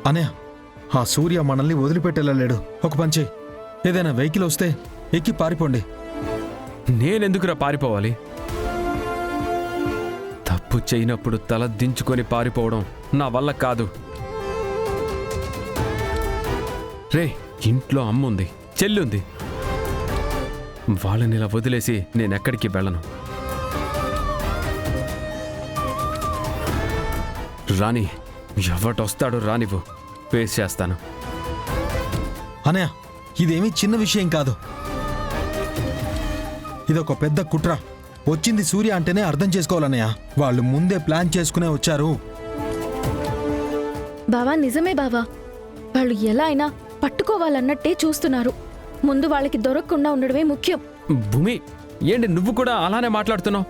అనయ్య, ఆ సూర్య మనల్ని వదిలిపెట్టేలేడు. ఒక పంచే, ఏదైనా వెహికల్ వస్తే ఎక్కి పారిపోండి. నేనెందుకురా పారిపోవాలి? తప్పు చేయనప్పుడు తల దించుకొని పారిపోవడం నా వల్ల కాదు. రే, ఇంట్లో అమ్ముంది, చెల్లుంది. వాళ్ళని ఇలా వదిలేసి నేనెక్కడికి వెళ్ళను. రాని, ఎవటొస్తాడో రానివ్వు, ఫేస్ చేస్తాను. అనయ్య, ఇదేమీ చిన్న విషయం కాదు. ఇదొక పెద్ద కుట్ర. వచ్చింది సూర్య అంటేనే అర్థం చేసుకోవాలన్నయ్య. వాళ్ళు ముందే ప్లాన్ చేసుకునే వచ్చారు. బావా, నిజమే బావా. వాళ్ళు ఎలా అయినా పట్టుకోవాలన్నట్టే చూస్తున్నారు. ముందు వాళ్ళకి దొరకకుండా ఉండడమే ముఖ్యం. భూమి, ఏంటి నువ్వు కూడా అలానే మాట్లాడుతున్నావు?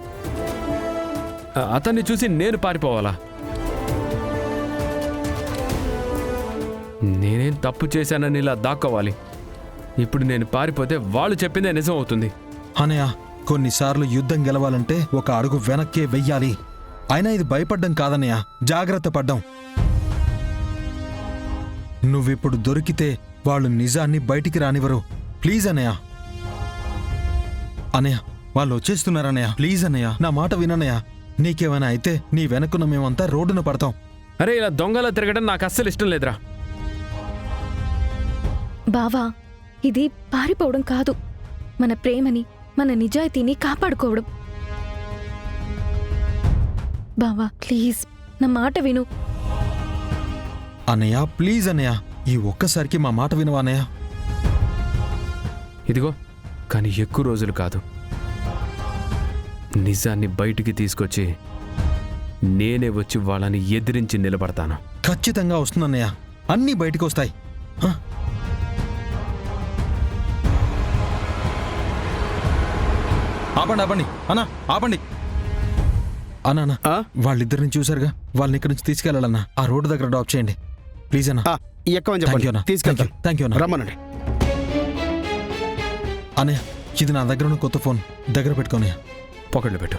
అతన్ని చూసి నేను పారిపోవాలా? నేనేం తప్పు చేశానని ఇలా దాక్కోవాలి? ఇప్పుడు నేను పారిపోతే వాళ్ళు చెప్పిందే నిజం అవుతుంది. అనయ్య, కొన్నిసార్లు యుద్ధం గెలవాలంటే ఒక అడుగు వెనక్కే వెయ్యాలి. అయినా ఇది భయపడ్డం కాదన్నయ్య, జాగ్రత్త పడ్డం. నువ్విప్పుడు దొరికితే వాళ్ళు నిజాన్ని బయటికి రానివ్వరు. ప్లీజ్ అన్నయ్య. అన్నయ్య, వాళ్ళు వచ్చేస్తున్నారన్నయ్య. ప్లీజ్ అన్నయ్య, నా మాట వినన్నయ్య. నీకేమైనా అయితే నీ వెనక్కున్న మేమంతా రోడ్డున పడతాం. అరే, ఇలా దొంగలా తిరగడం నాకు అస్సలు ఇష్టం లేదురా. బావా, ఇది పారిపోవడం కాదు, మన ప్రేమని, మన నిజాయితీని కాపాడుకోవడం. బావా, ప్లీజ్ నా మాట విను. అన్నయ్య, ప్లీజ్ అన్నయ్య, ఈ ఒక్కసారికి మా మాట వినవా అన్నయ్య? ఇదిగో, కానీ ఎక్కువ రోజులు కాదు. నిజాన్ని బయటికి తీసుకొచ్చి నేనే వచ్చి వాళ్ళని ఎదిరించి నిలబడతాను. ఖచ్చితంగా వస్తుందన్నయ్య, అన్నీ బయటికి వస్తాయి. హ? ఆపండి ఆపండి అన్నా, ఆపండి అన్నా. వాళ్ళిద్దరిని చూసారుగా, వాళ్ళని ఇక్కడి నుంచి తీసుకెళ్లాలన్నా. ఆ రోడ్డు దగ్గర డ్రాప్ చేయండి ప్లీజ్ అన్నా. థ్యాంక్ యూ అన్నా. రమ్మనండి. అన్నయ్య, ఇది నా దగ్గర ఉన్న కొత్త ఫోన్, దగ్గర పెట్టుకోనయ్య. పొగళ్ళు పెట్టు.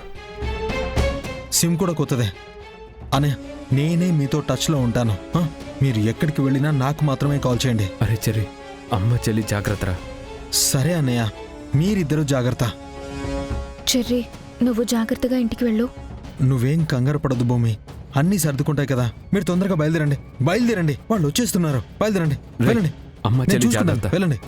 సిమ్ కూడా కొత్తదే. అన్నయ్య, నేనే మీతో టచ్లో ఉంటాను. మీరు ఎక్కడికి వెళ్ళినా నాకు మాత్రమే కాల్ చేయండి. అరే చెర్రి, అమ్మ చెల్లి జాగ్రత్తరా. సరే అన్నయ్య, మీరిద్దరూ జాగ్రత్త. చెర్రీ, నువ్వు జాగ్రత్తగా ఇంటికి వెళ్ళు. నువ్వేం కంగారు పడద్దు భూమి, అన్నీ సర్దుకుంటాయి కదా. మీరు తొందరగా బయలుదేరండి. వాళ్ళు వచ్చేస్తున్నారు. బయలుదేరండి, వెళ్ళండి. అమ్మ నేను చెల్లి చూసుకుంటాను. జాగ్రత్త. వెళ్ళండి.